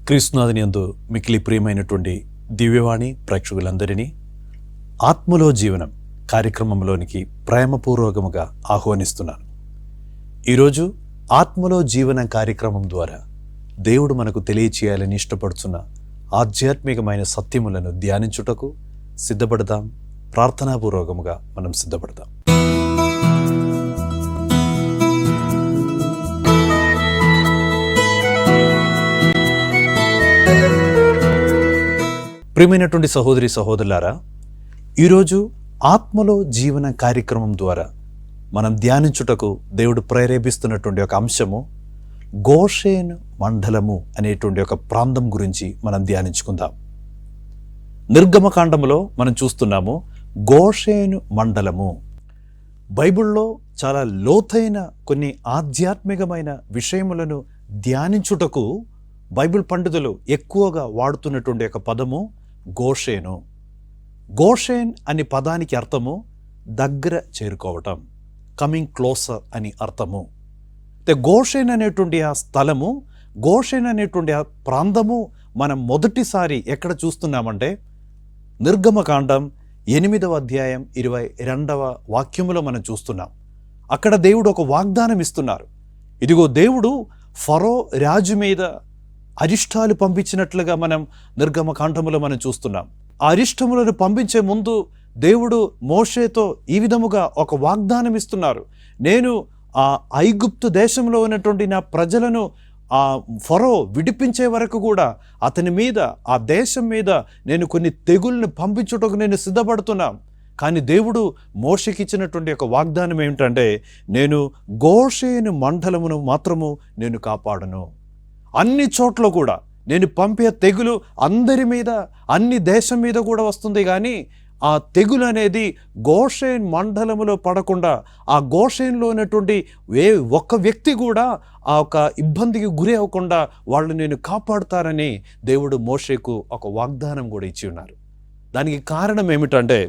క్రీస్తునాథుని యందు మిక్కిలి ప్రియమైనటువంటి దివ్యవాణి ప్రేక్షకులందరినీ ఆత్మలో జీవనం కార్యక్రమంలోనికి ప్రేమపూర్వకముగా ఆహ్వానిస్తున్నాను. ఈరోజు ఆత్మలో జీవనం కార్యక్రమం ద్వారా దేవుడు మనకు తెలియచేయాలని ఇష్టపడుతున్న ఆధ్యాత్మికమైన సత్యములను ధ్యానించుటకు సిద్ధపడదాం. ప్రార్థనాపూర్వకముగా మనం సిద్ధపడదాం. ప్రియమైనటువంటి సహోదరి సహోదరులారా, ఈరోజు ఆత్మలో జీవన కార్యక్రమం ద్వారా మనం ధ్యానించుటకు దేవుడు ప్రేరేపిస్తున్నటువంటి ఒక అంశము గోషేన్ మండలము అనేటువంటి ఒక ప్రాంతం గురించి మనం ధ్యానించుకుందాం. నిర్గమకాండములో మనం చూస్తున్నాము గోషేను మండలము. బైబిల్లో చాలా లోతైన కొన్ని ఆధ్యాత్మికమైన విషయములను ధ్యానించుటకు బైబిల్ పండితులు ఎక్కువగా వాడుతున్నటువంటి ఒక పదము గోషేను. గోషేన్ అనే పదానికి అర్థము దగ్గర చేరుకోవటం, కమింగ్ క్లోజర్ అని అర్థము. గోషేన్ అనేటువంటి ఆ స్థలము, గోషేన్ అనేటువంటి ఆ ప్రాంతము మనం మొదటిసారి ఎక్కడ చూస్తున్నామంటే నిర్గమకాండం 8వ అధ్యాయం 22వ వాక్యములో మనం చూస్తున్నాం. అక్కడ దేవుడు ఒక వాగ్దానం ఇస్తున్నారు. ఇదిగో దేవుడు ఫరో రాజు మీద అరిష్టాలు పంపించినట్లుగా మనం నిర్గమకాండములో మనం చూస్తున్నాం. ఆ అరిష్టములను పంపించే ముందు దేవుడు మోషేతో ఈ విధముగా ఒక వాగ్దానం ఇస్తున్నారు. నేను ఆ ఐగుప్తు దేశంలో ఉన్నటువంటి నా ప్రజలను ఆ ఫరో విడిపించే వరకు కూడా అతని మీద, ఆ దేశం మీద నేను కొన్ని తెగుళ్ళను పంపించుటకు నేను సిద్ధపడుతున్నాను. కానీ దేవుడు మోషేకి ఇచ్చినటువంటి ఒక వాగ్దానం ఏమిటంటే, నేను గోషేను మండలమును మాత్రము నేను కాపాడను. అన్ని చోట్ల కూడా నేను పంపే తెగులు అందరి మీద, అన్ని దేశం మీద కూడా వస్తుంది. కానీ ఆ తెగులు అనేది గోషేన్ మండలములో పడకుండా, ఆ గోషేన్లో ఉన్నటువంటి ఒక్క వ్యక్తి కూడా ఆ ఒక ఇబ్బందికి గురి అవ్వకుండా వాళ్ళు నేను కాపాడుతారని దేవుడు మోషేకు ఒక వాగ్దానం కూడా ఇచ్చి ఉన్నారు. దానికి కారణం ఏమిటంటే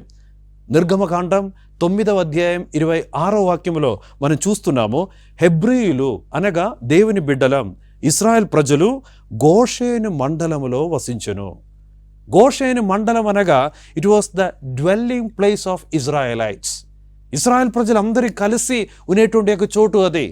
నిర్గమకాండం 9వ అధ్యాయం 26వ వాక్యములో మనం చూస్తున్నాము, హెబ్రీయులు అనగా దేవుని బిడ్డలం ఇశ్రాయేల్ ప్రజలు గోషేను మండలములో వసించెను. గోషేను మండలం అనగా it was the dwelling place of Israelites. Israel ప్రజలందరూ కలిసి ఉండేటువంటి ఒక చోటు అది.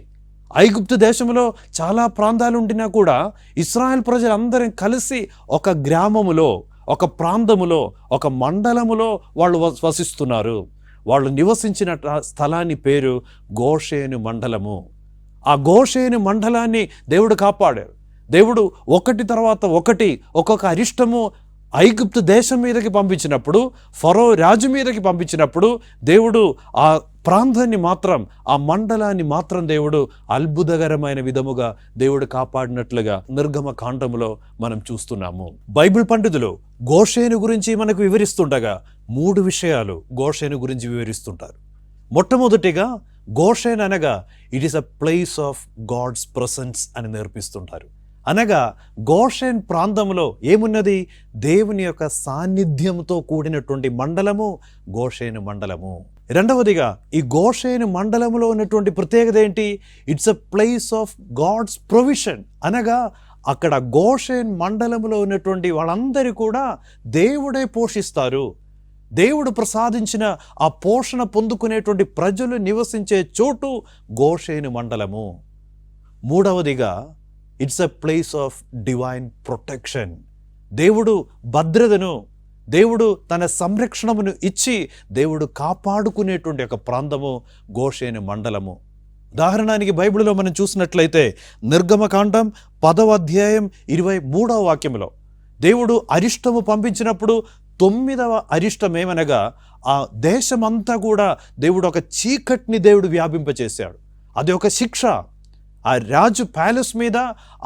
ఐగుప్తు దేశంలో చాలా ప్రాంతాలు ఉండినా కూడా ఇశ్రాయేల్ ప్రజలందరూ కలిసి ఒక గ్రామములో, ఒక ప్రాంతములో, ఒక మండలములో వాళ్ళు వసిస్తున్నారు. వాళ్ళు నివసించిన స్థలాన్ని పేరు గోషేను మండలము. ఆ గోషేను మండలాన్ని దేవుడు కాపాడారు. దేవుడు ఒకటి తర్వాత ఒకటి ఒక్కొక్క అరిష్టము ఐగుప్తు దేశం మీదకి పంపించినప్పుడు, ఫరో రాజు మీదకి పంపించినప్పుడు దేవుడు ఆ ప్రాంతాన్ని మాత్రం, ఆ మండలాన్ని మాత్రం దేవుడు అద్భుతకరమైన విధముగా దేవుడు కాపాడినట్లుగా నిర్గమకాండములో మనం చూస్తున్నాము. బైబిల్ పండితులు గోషేను గురించి మనకు వివరిస్తుండగా 3 విషయాలు గోషేను గురించి వివరిస్తుంటారు. మొట్టమొదటిగా గోషేన్ అనగా it is a place of God's presence అని నేర్పిస్తుంటారు. అనగా గోషేన్ ప్రాంతంలో ఏమున్నది? దేవుని యొక్క సాన్నిధ్యంతో కూడినటువంటి మండలము గోషేను మండలము. రెండవదిగా ఈ గోషేను మండలములో ఉన్నటువంటి ప్రత్యేకత ఏంటి? It's a place of God's provision. అనగా అక్కడ గోషేన్ మండలములో ఉన్నటువంటి వాళ్ళందరూ కూడా దేవుడే పోషిస్తారు. దేవుడు ప్రసాదించిన ఆ పోషణ పొందుకునేటువంటి ప్రజలు నివసించే చోటు గోషేను మండలము. మూడవదిగా it's a place of divine protection. దేవుడు భద్రతను, దేవుడు తన సంరక్షణను ఇచ్చి దేవుడు కాపాడుకునేటువంటి ఒక ప్రాంతము గోషేను మండలము. ఉదాహరణకి బైబిల్లో మనం చూసినట్లయితే నిర్గమకాండం 10వ అధ్యాయం 23వ వాక్యంలో దేవుడు అరిష్టము పంపించినప్పుడు 9వ అరిష్టం ఏమనగా ఆ దేశమంతా కూడా దేవుడు ఒక చీకటిని దేవుడు వ్యాపింపచేశాడు. అది ఒక శిక్ష. ఆ రాజు ప్యాలెస్ మీద,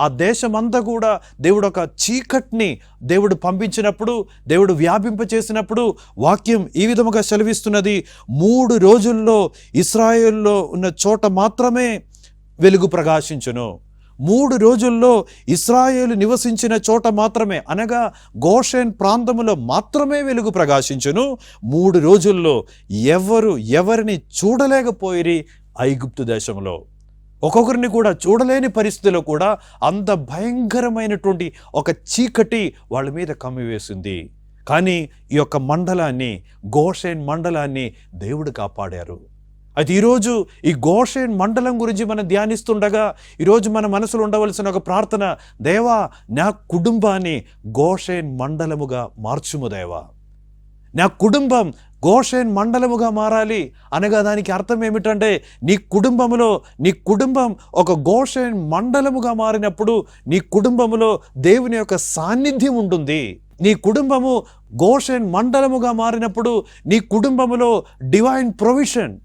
ఆ దేశమంతా కూడా దేవుడు ఒక చీకటిని దేవుడు పంపించినప్పుడు, దేవుడు వ్యాపింపచేసినప్పుడు వాక్యం ఈ విధముగా సెలవిస్తున్నది, 3 రోజుల్లో ఇశ్రాయేల్లో ఉన్న చోట మాత్రమే వెలుగు ప్రకాశించును. 3 రోజుల్లో ఇశ్రాయేలు నివసించిన చోట మాత్రమే, అనగా గోషేన్ ప్రాంతములో మాత్రమే వెలుగు ప్రకాశించును. 3 రోజుల్లో ఎవరిని చూడలేకపోయిరి ఐగుప్తు దేశంలో. ఒక్కొక్కరిని కూడా చూడలేని పరిస్థితిలో కూడా అంత భయంకరమైనటువంటి ఒక చీకటి వాళ్ళ మీద కమ్మివేసింది. కానీ ఈ యొక్క మండలాన్ని, గోషేన్ మండలాన్ని దేవుడు కాపాడారు. అయితే ఈరోజు ఈ గోషేన్ మండలం గురించి మనం ధ్యానిస్తుండగా ఈరోజు మన మనసులో ఉండవలసిన ఒక ప్రార్థన, దేవా నా కుటుంబాన్ని గోషేన్ మండలముగా మార్చుము దేవా. నా కుటుంబం గోషేన్ మండలముగా మారాలి అనగా దానికి అర్థం ఏమిటంటే నీ కుటుంబం ఒక గోషేన్ మండలముగా మారినప్పుడు నీ కుటుంబములో దేవుని యొక్క సాన్నిధ్యం ఉంటుంది. నీ కుటుంబము గోషేన్ మండలముగా మారినప్పుడు నీ కుటుంబములో డివైన్ ప్రొవిజన్,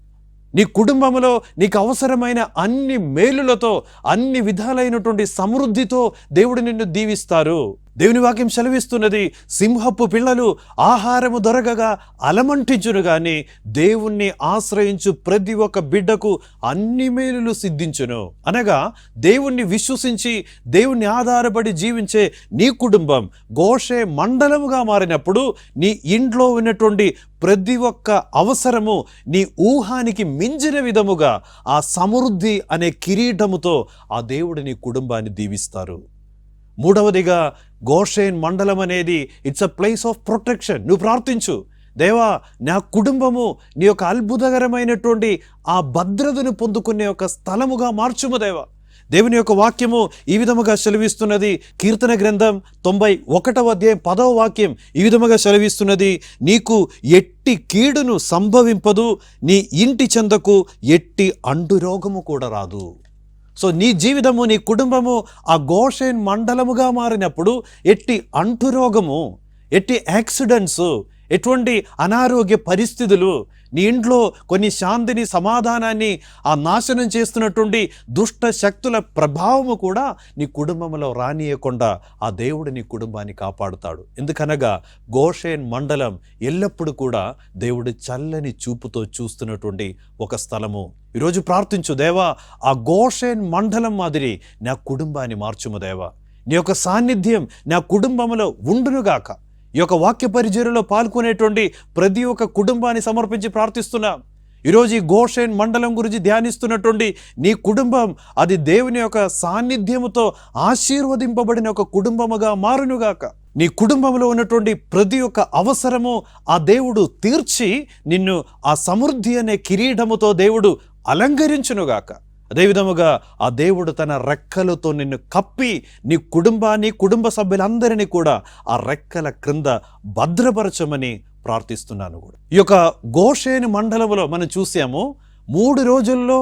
నీ కుటుంబంలో నీకు అవసరమైన అన్ని మేలులతో, అన్ని విధాలైనటువంటి సమృద్ధితో దేవుడు నిన్ను దీవిస్తారు. దేవుని వాక్యం సెలవిస్తున్నది, సింహపు పిల్లలు ఆహారము దొరకగా అలమంటించును గాని దేవుణ్ణి ఆశ్రయించు ప్రతి ఒక్క బిడ్డకు అన్ని మేలులు సిద్ధించును. అనగా దేవుణ్ణి విశ్వసించి దేవుణ్ణి ఆధారపడి జీవించే నీ కుటుంబం గోషే మండలముగా మారినప్పుడు నీ ఇంట్లో ఉన్నటువంటి ప్రతి ఒక్క అవసరము నీ ఊహానికి మించిన విధముగా ఆ సమృద్ధి అనే కిరీటముతో ఆ దేవుడు నీ కుటుంబాన్ని దీవిస్తారు. మూడవదిగా గోషేన్ మండలం అనేది it's a place of protection. నువ్వు ప్రార్థించు, దేవా నా కుటుంబము నీ యొక్క అద్భుతకరమైనటువంటి ఆ భద్రతను పొందుకునే ఒక స్థలముగా మార్చుము దేవా. దేవుని యొక్క వాక్యము ఈ విధముగా సెలవిస్తున్నది. కీర్తన గ్రంథం 91వ అధ్యాయం 10వ వాక్యం ఈ విధముగా సెలవిస్తున్నది, నీకు ఎట్టి కీడును సంభవింపదు, నీ ఇంటి చెందకు ఎట్టి అంటురోగము కూడా రాదు. సో నీ జీవితము, నీ కుటుంబము ఆ గోషేన్ మండలముగా మారినప్పుడు ఎట్టి అంటురోగము, ఎట్టి యాక్సిడెంట్స్, ఎటువంటి అనారోగ్య పరిస్థితులు, నీ ఇంట్లో కొన్ని శాంతిని, సమాధానాన్ని ఆ నాశనం చేస్తున్నటువంటి దుష్ట శక్తుల ప్రభావము కూడా నీ కుటుంబంలో రానియకుండా ఆ దేవుడు నీ కుటుంబాన్ని కాపాడుతాడు. ఎందుకనగా గోషేన్ మండలం ఎల్లప్పుడూ కూడా దేవుడు చల్లని చూపుతో చూస్తున్నటువంటి ఒక స్థలము. ఈరోజు ప్రార్థించు, దేవా ఆ గోషేన్ మండలం మాదిరి నా కుటుంబాన్ని మార్చుము దేవా. నీ యొక్క సాన్నిధ్యం నా కుటుంబంలో ఉండునుగాక. ఈ యొక్క వాక్య పరిచర్యలో పాల్గొనేటువంటి ప్రతి ఒక్క కుటుంబాన్ని సమర్పించి ప్రార్థిస్తున్నాం. ఈరోజు ఈ గోషేన్ మండలం గురించి ధ్యానిస్తున్నటువంటి నీ కుటుంబం అది దేవుని యొక్క సాన్నిధ్యముతో ఆశీర్వదింపబడిన ఒక కుటుంబముగా మారునుగాక. నీ కుటుంబంలో ఉన్నటువంటి ప్రతి ఒక్క అవసరము ఆ దేవుడు తీర్చి నిన్ను ఆ సమృద్ధి అనే కిరీటముతో దేవుడు అలంకరించునుగాక. అదేవిధముగా ఆ దేవుడు తన రెక్కలతో నిన్ను కప్పి నీ కుటుంబాన్ని, కుటుంబ సభ్యులందరినీ కూడా ఆ రెక్కల క్రింద భద్రపరచమని ప్రార్థిస్తున్నాను కూడా. ఈ యొక్క గోషేను మండలంలో మనం చూసాము, 3 రోజుల్లో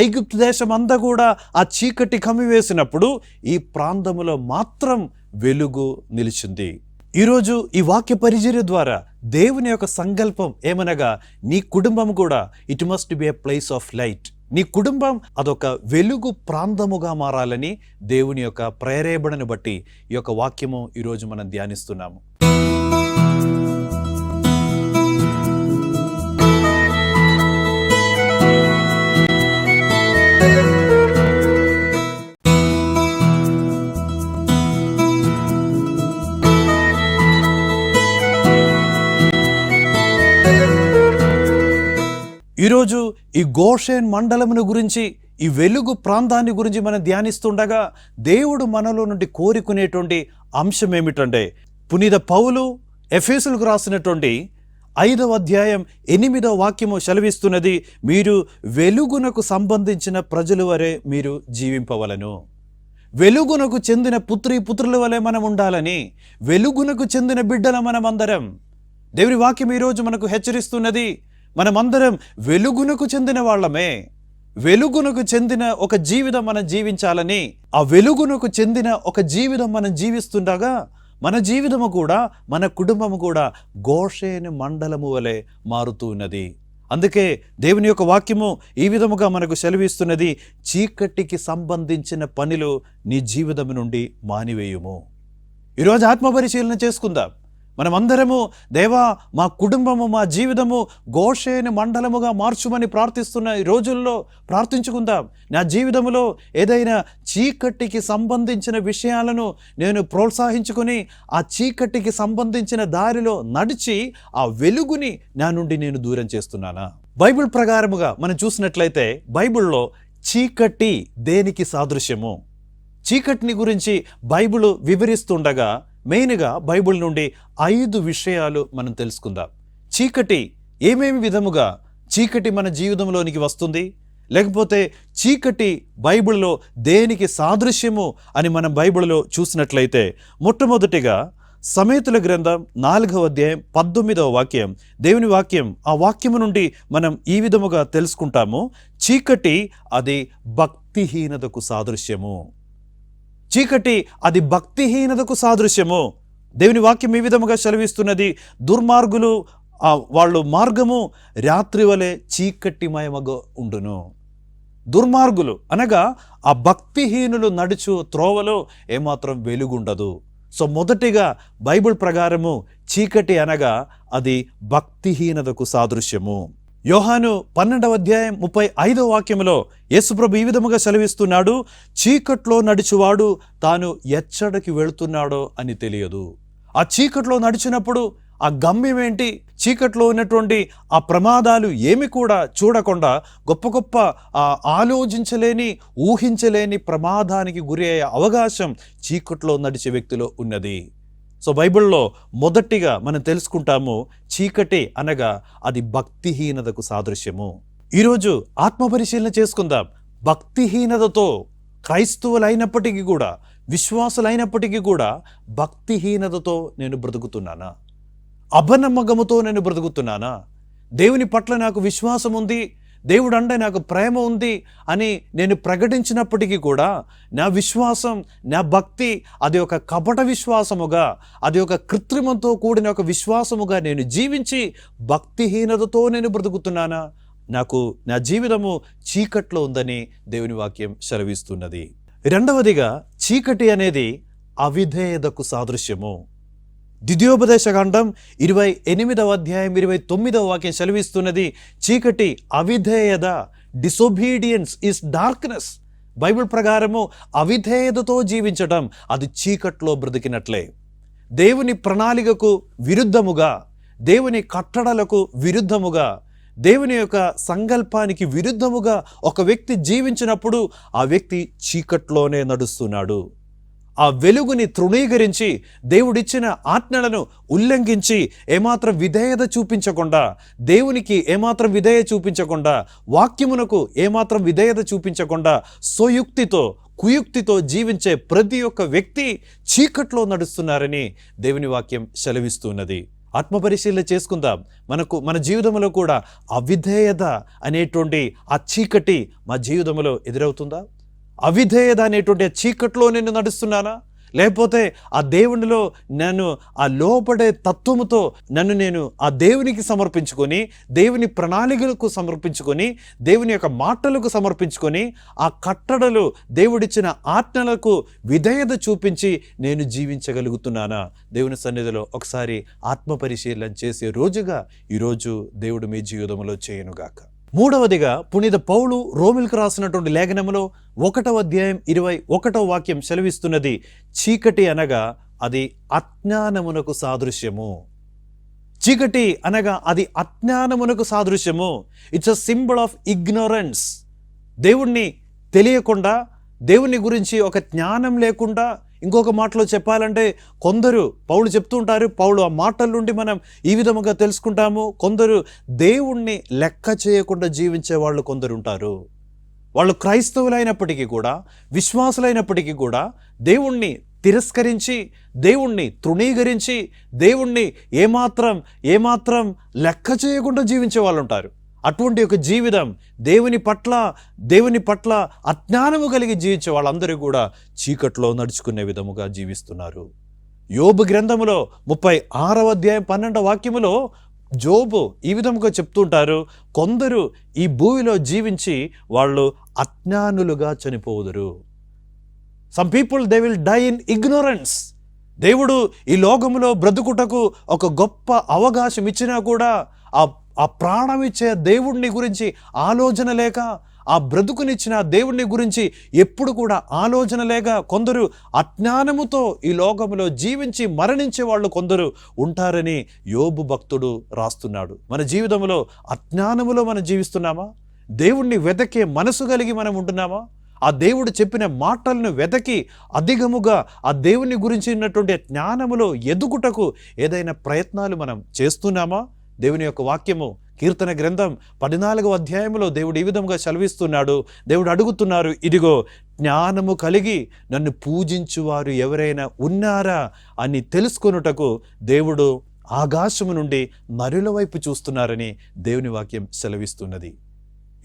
ఐగుప్తు దేశం అంతా కూడా ఆ చీకటి కమ్మివేసినప్పుడు ఈ ప్రాంతములో మాత్రం వెలుగు నిలిచింది. ఈరోజు ఈ వాక్య పరిచర్య ద్వారా దేవుని యొక్క సంకల్పం ఏమనగా నీ కుటుంబం కూడా it must be a place of light. నీ కుటుంబం అదొక వెలుగు ప్రాంతముగా మారాలని దేవుని యొక్క ప్రేరేపణను బట్టి ఈ యొక్క వాక్యము ఈరోజు మనం ధ్యానిస్తున్నాము. ఈరోజు ఈ గోషేన్ మండలమును గురించి, ఈ వెలుగు ప్రాంతాన్ని గురించి మనం ధ్యానిస్తుండగా దేవుడు మనలో నుండి కోరుకునేటువంటి అంశం ఏమిటంటే, పునీత పౌలు ఎఫెసీయులకు రాసినటువంటి 5వ అధ్యాయం 8వ వాక్యము సెలవిస్తున్నది, మీరు వెలుగునకు సంబంధించిన ప్రజల వలె మీరు జీవింపవలను. వెలుగునకు చెందిన పుత్రుల వలె మనం ఉండాలని, వెలుగునకు చెందిన బిడ్డల మనమందరం. దేవుని వాక్యం ఈరోజు మనకు హెచ్చరిస్తున్నది, మనమందరం వెలుగునకు చెందిన వాళ్ళమే. వెలుగునకు చెందిన ఒక జీవితం మనం జీవించాలని, ఆ వెలుగునకు చెందిన ఒక జీవితం మనం జీవిస్తుండగా మన జీవితము కూడా, మన కుటుంబము కూడా గోషేను మండలము వలె మారుతూ ఉన్నది. అందుకే దేవుని యొక్క వాక్యము ఈ విధముగా మనకు సెలవిస్తున్నది, చీకటికి సంబంధించిన పనులు నీ జీవితం నుండి మానివేయుము. ఈరోజు ఆత్మపరిశీలన చేసుకుందాం. మనమందరము, దేవా మా కుటుంబము, మా జీవితము గోషేను మండలముగా మార్చుమని ప్రార్థిస్తున్న ఈ రోజుల్లో ప్రార్థించుకుందాం. నా జీవితంలో ఏదైనా చీకటికి సంబంధించిన విషయాలను నేను ప్రోత్సహించుకొని ఆ చీకటికి సంబంధించిన దారిలో నడిచి ఆ వెలుగుని నా నుండి నేను దూరం చేస్తున్నానా? బైబిల్ ప్రకారముగా మనం చూసినట్లయితే బైబిల్లో చీకటి దేనికి సాదృశ్యము? చీకటిని గురించి బైబిల్ వివరిస్తుండగా మెయిన్గా బైబిల్ నుండి 5 విషయాలు మనం తెలుసుకుందాం. చీకటి ఏమేమి విధముగా చీకటి మన జీవితంలోనికి వస్తుంది, లేకపోతే చీకటి బైబిల్లో దేనికి సాదృశ్యము అని మనం బైబిల్లో చూసినట్లయితే, మొట్టమొదటిగా సమేతుల గ్రంథం 4వ అధ్యాయం 19వ వాక్యం, దేవుని వాక్యం. ఆ వాక్యము నుండి మనం ఈ విధముగా తెలుసుకుంటాము, చీకటి అది భక్తిహీనతకు సాదృశ్యము. చీకటి అది భక్తిహీనతకు సాదృశ్యము. దేవుని వాక్యం ఈ విధముగా సెలవిస్తున్నది, దుర్మార్గులు వాళ్ళు మార్గము రాత్రి వలె చీకటిమయముగా ఉండును. దుర్మార్గులు అనగా ఆ భక్తిహీనులు నడుచు త్రోవలో ఏమాత్రం వెలుగుండదు. సో మొదటిగా బైబిల్ ప్రకారము చీకటి అనగా అది భక్తిహీనతకు సాదృశ్యము. యోహాను 12వ అధ్యాయం 35వ వాక్యములో యేసుప్రభు ఈ విధముగా సెలవిస్తున్నాడు, చీకట్లో నడుచువాడు తాను ఎచ్చడికి వెళుతున్నాడో అని తెలియదు. ఆ చీకట్లో నడిచినప్పుడు ఆ గమ్యం ఏంటి, చీకట్లో ఉన్నటువంటి ఆ ప్రమాదాలు ఏమి కూడా చూడకుండా గొప్ప గొప్ప ఆలోచించలేని ఊహించలేని ప్రమాదానికి గురి అయ్యే అవకాశం చీకట్లో నడిచే వ్యక్తిలో ఉన్నది. సో బైబిల్లో మొదటిగా మనం తెలుసుకుంటాము, చీకటి అనగా అది భక్తిహీనతకు సాదృశ్యము. ఈరోజు ఆత్మపరిశీలన చేసుకుందాం. భక్తిహీనతతో క్రైస్తవులైనప్పటికీ కూడా, విశ్వాసులైనప్పటికీ కూడా భక్తిహీనతతో నేను బ్రతుకుతున్నానా? అపనమ్మకముతో నేను బ్రతుకుతున్నానా? దేవుని పట్ల నాకు విశ్వాసం ఉంది, దేవుడు అంటే నాకు ప్రేమ ఉంది అని నేను ప్రకటించినప్పటికీ కూడా నా విశ్వాసం, నా భక్తి అది ఒక కపట విశ్వాసముగా, అది ఒక కృత్రిమంతో కూడిన ఒక విశ్వాసముగా నేను జీవించి భక్తిహీనతతో నేను బ్రతుకుతున్నానా? నాకు నా జీవితము చీకట్లో ఉందని దేవుని వాక్యం సెలవిస్తున్నది. రెండవదిగా చీకటి అనేది అవిధేయతకు సాదృశ్యము. ద్వితీయోపదేశకాండం 28వ అధ్యాయం 29వ వాక్యం సెలవిస్తున్నది, చీకటి అవిధేయత, డిసొబీడియన్స్ ఈస్ డార్క్నెస్. బైబిల్ ప్రకారము అవిధేయతతో జీవించటం అది చీకట్లో బ్రతికినట్లే. దేవుని ప్రణాళికకు విరుద్ధముగా, దేవుని కట్టడలకు విరుద్ధముగా, దేవుని యొక్క సంకల్పానికి విరుద్ధముగా ఒక వ్యక్తి జీవించినప్పుడు ఆ వ్యక్తి చీకట్లోనే నడుస్తున్నాడు. ఆ వెలుగుని తృణీకరించి దేవుడిచ్చిన ఆజ్ఞలను ఉల్లంఘించి ఏమాత్రం విధేయత చూపించకుండా, దేవునికి ఏమాత్రం విధేయత చూపించకుండా, వాక్యమునకు ఏమాత్రం విధేయత చూపించకుండా స్వయుక్తితో కుయుక్తితో జీవించే ప్రతి ఒక్క వ్యక్తి చీకట్లో నడుస్తున్నారని దేవుని వాక్యం సెలవిస్తున్నది. ఆత్మపరిశీలన చేసుకుందాం. మన జీవితంలో కూడా అవిధేయత అనేటువంటి ఆ చీకటి మా జీవితంలో ఎదురవుతుందా? అవిధేయత అనేటువంటి ఆ చీకట్లో నేను నడుస్తున్నానా? లేకపోతే ఆ దేవునిలో నేను ఆ లోపడే తత్వముతో నేను ఆ దేవునికి సమర్పించుకొని, దేవుని ప్రణాళికలకు సమర్పించుకొని, దేవుని యొక్క మాటలకు సమర్పించుకొని, ఆ కట్టడలు దేవుడిచ్చిన ఆజ్ఞలకు విధేయత చూపించి నేను జీవించగలుగుతున్నానా? దేవుని సన్నిధిలో ఒకసారి ఆత్మపరిశీలన చేసే రోజుగా ఈరోజు దేవుడు మీ జీవితంలో చేయనుగాక. మూడవదిగా పునీత పౌలు రోమిలకు రాసినటువంటి లేఖనములో 1వ అధ్యాయం 21వ వాక్యం సెలవిస్తున్నది, చీకటి అనగా అది అజ్ఞానమునకు సాదృశ్యము. చీకటి అనగా అది అజ్ఞానమునకు సాదృశ్యము. It's a symbol of ignorance. దేవుణ్ణి తెలియకుండా, దేవుని గురించి ఒక జ్ఞానం లేకుండా, ఇంకొక మాటలో చెప్పాలంటే కొందరు, పౌలు చెప్తూ ఉంటారు, పౌలు ఆ మాటల నుండి మనం ఈ విధముగా తెలుసుకుంటాము, కొందరు దేవుణ్ణి లెక్క చేయకుండా జీవించే వాళ్ళు కొందరు ఉంటారు. వాళ్ళు క్రైస్తవులైనప్పటికీ కూడా, విశ్వాసులైనప్పటికీ కూడా దేవుణ్ణి తిరస్కరించి, దేవుణ్ణి తృణీకరించి, దేవుణ్ణి ఏమాత్రం లెక్క చేయకుండా జీవించే వాళ్ళు ఉంటారు. అటువంటి ఒక జీవితం, దేవుని పట్ల అజ్ఞానము కలిగి జీవించే వాళ్ళందరూ కూడా చీకట్లో నడుచుకునే విధముగా జీవిస్తున్నారు. యోబు గ్రంథములో 36వ అధ్యాయం 12వ వాక్యములో జోబు ఈ విధముగా చెప్తుంటారు, కొందరు ఈ భూమిలో జీవించి వాళ్ళు అజ్ఞానులుగా చనిపోదురు. Some people they will die in ignorance. దేవుడు ఈ లోకములో బ్రతుకుటకు ఒక గొప్ప అవకాశం ఇచ్చినా కూడా ఆ ప్రాణం ఇచ్చే దేవుణ్ణి గురించి ఆలోచన లేక, ఆ బ్రతుకునిచ్చిన దేవుణ్ణి గురించి ఎప్పుడు కూడా ఆలోచన లేక కొందరు అజ్ఞానముతో ఈ లోకములో జీవించి మరణించే వాళ్ళు కొందరు ఉంటారని యోబు భక్తుడు రాస్తున్నాడు. మన జీవితంలో అజ్ఞానములో మనం జీవిస్తున్నామా? దేవుణ్ణి వెతకే మనసు కలిగి మనం ఉంటున్నామా? ఆ దేవుడు చెప్పిన మాటలను వెతకి అధికముగా ఆ దేవుని గురించి ఉన్నటువంటి జ్ఞానములో ఎదుగుటకు ఏదైనా ప్రయత్నాలు మనం చేస్తున్నామా? దేవుని యొక్క వాక్యము కీర్తన గ్రంథం 14వ అధ్యాయంలో దేవుడు ఈ విధంగా సెలవిస్తున్నాడు. దేవుడు అడుగుతున్నారు, ఇదిగో జ్ఞానము కలిగి నన్ను పూజించువారు ఎవరైనా ఉన్నారా అని తెలుసుకొనుటకు దేవుడు ఆకాశము నుండి నరుల వైపు చూస్తున్నారని దేవుని వాక్యం సెలవిస్తున్నది.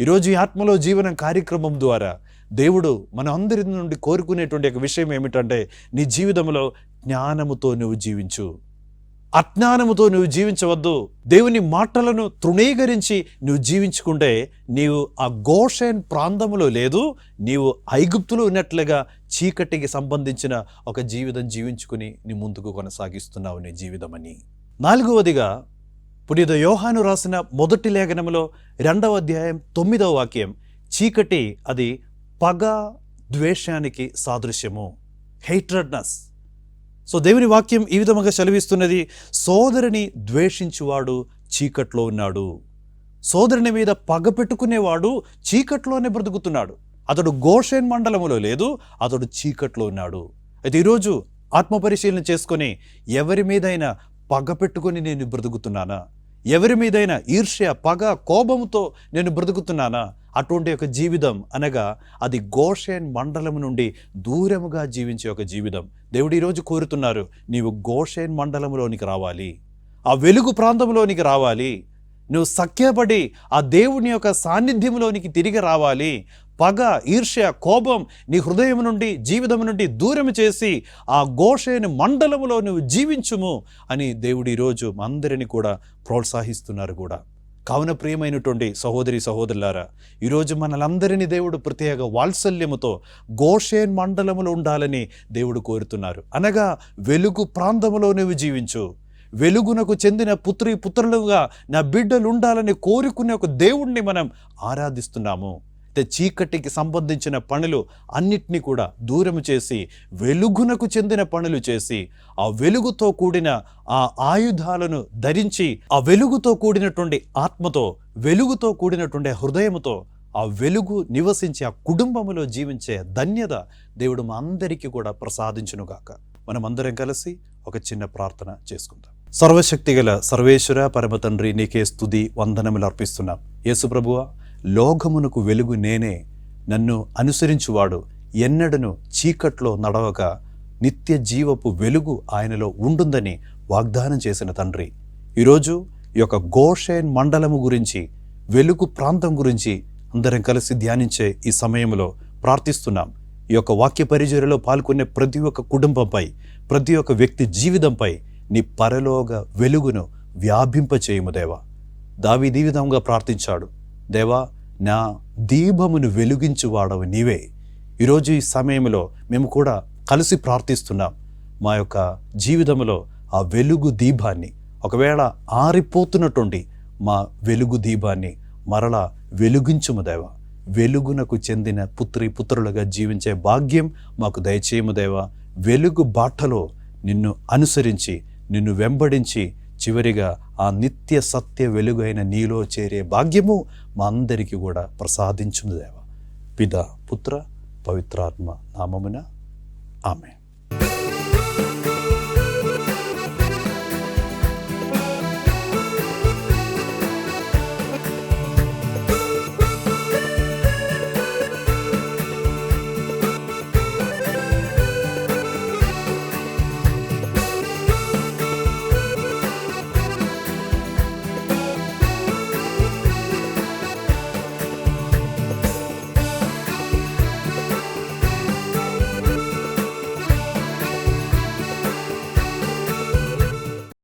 ఈరోజు ఈ ఆత్మలో జీవనం కార్యక్రమం ద్వారా దేవుడు మన అందరి నుండి కోరుకునేటువంటి ఒక విషయం ఏమిటంటే, నీ జీవితంలో జ్ఞానముతో నువ్వు జీవించు, అజ్ఞానముతో నువ్వు జీవించవద్దు. దేవుని మాటలను తృణీకరించి నువ్వు జీవించుకుంటే నీవు ఆ గోషేన్ ప్రాంతములో లేదు, నీవు ఐగుప్తులో ఉన్నట్లుగా చీకటికి సంబంధించిన ఒక జీవితం జీవించుకుని నీ ముందుకు కొనసాగిస్తున్నావు నీ జీవితం అని. 4వదిగా పునీత యోహాను రాసిన మొదటి లేఖనములో 2వ అధ్యాయం 9వ వాక్యం, చీకటి అది పగ ద్వేషానికి సాదృశ్యము, హేట్రెడ్నెస్. సో దేవుని వాక్యం ఈ విధంగా సెలవిస్తున్నది, సోదరుని ద్వేషించువాడు చీకట్లో ఉన్నాడు. సోదరుని మీద పగ పెట్టుకునేవాడు చీకట్లోనే బ్రతుకుతున్నాడు. అతడు గోషేన్ మండలములో లేదు, అతడు చీకట్లో ఉన్నాడు. అయితే ఈరోజు ఆత్మపరిశీలన చేసుకొని ఎవరి మీదైనా పగ పెట్టుకుని నేను బ్రతుకుతున్నానా? ఎవరి మీదైనా ఈర్ష్య, పగ, కోపంతో నేను బ్రతుకుతున్నానా? అటువంటి ఒక జీవితం అనగా అది గోషేన్ మండలం నుండి దూరముగా జీవించే ఒక జీవితం. దేవుడు ఈరోజు కోరుతున్నారు, నీవు గోషేన్ మండలంలోనికి రావాలి, ఆ వెలుగు ప్రాంతంలోనికి రావాలి. నువ్వు సఖ్యపడి ఆ దేవుని యొక్క సాన్నిధ్యంలోనికి తిరిగి రావాలి. పగ, ఈర్ష్య, కోపం నీ హృదయం నుండి, జీవితం నుండి దూరం చేసి ఆ గోషేను మండలములో నువ్వు జీవించుము అని దేవుడు ఈరోజు అందరినీ కూడా ప్రోత్సహిస్తున్నారు కూడా. కావున ప్రియమైనటువంటి సహోదరి సహోదరులారా, ఈరోజు మనలందరినీ దేవుడు ప్రత్యేక వాత్సల్యముతో గోషేన్ మండలములో ఉండాలని దేవుడు కోరుతున్నారు. అనగా వెలుగు ప్రాంతములో నువ్వు జీవించు, వెలుగునకు చెందిన పుత్రులుగా నా బిడ్డలు ఉండాలని కోరుకునే ఒక దేవుణ్ణి మనం ఆరాధిస్తున్నాము. చీకటికి సంబంధించిన పనులు అన్నిటినీ కూడా దూరం చేసి వెలుగునకు చెందిన పనులు చేసి ఆ వెలుగుతో కూడిన ఆ ఆయుధాలను ధరించి ఆ వెలుగుతో కూడినటువంటి ఆత్మతో, వెలుగుతో కూడినటువంటి హృదయముతో ఆ వెలుగు నివసించి ఆ కుటుంబములో జీవించే ధన్యత దేవుడు మా అందరికీ కూడా ప్రసాదించునుగాక. మనం అందరం కలిసి ఒక చిన్న ప్రార్థన చేసుకుందాం. సర్వశక్తిగల సర్వేశ్వర పరమ తండ్రి, నీకే స్తుతి వందనములు అర్పిస్తున్నాం. యేసు ప్రభువా, లోకమునకు వెలుగు నేనే, నన్ను అనుసరించువాడు ఎన్నడను చీకట్లో నడవక నిత్య జీవపు వెలుగు ఆయనలో ఉంటుందని వాగ్దానం చేసిన తండ్రి, ఈరోజు ఈ యొక్క గోషేన్ మండలము గురించి, వెలుగు ప్రాంతం గురించి అందరం కలిసి ధ్యానించే ఈ సమయంలో ప్రార్థిస్తున్నాం. ఈ యొక్క వాక్య పరిచర్యలో పాల్గొనే ప్రతి ఒక్క కుటుంబంపై, ప్రతి ఒక్క వ్యక్తి జీవితంపై నీ పరలోక వెలుగును వ్యాపింపచేయము దేవా. దావీదు ఈ విధంగా ప్రార్థించాడు, దేవా నా దీపమును వెలిగించువాడవు నీవే. ఈరోజు ఈ సమయంలో మేము కూడా కలిసి ప్రార్థిస్తున్నాం. మా యొక్క జీవితంలో ఆ వెలుగు దీపాన్ని, ఒకవేళ ఆరిపోతున్నటువంటి మా వెలుగు దీపాన్ని మరలా వెలిగించుము దేవా. వెలుగునకు చెందిన పుత్రులుగా జీవించే భాగ్యం మాకు దయచేయము దేవా. వెలుగు బాటలో నిన్ను అనుసరించి, నిన్ను వెంబడించి చివరిగా ఆ నిత్య సత్య వెలుగైన నీలో చేరే భాగ్యము మా అందరికీ కూడా ప్రసాదించును దేవా. పితా, పుత్ర, పవిత్రాత్మ నామమున ఆమేన్.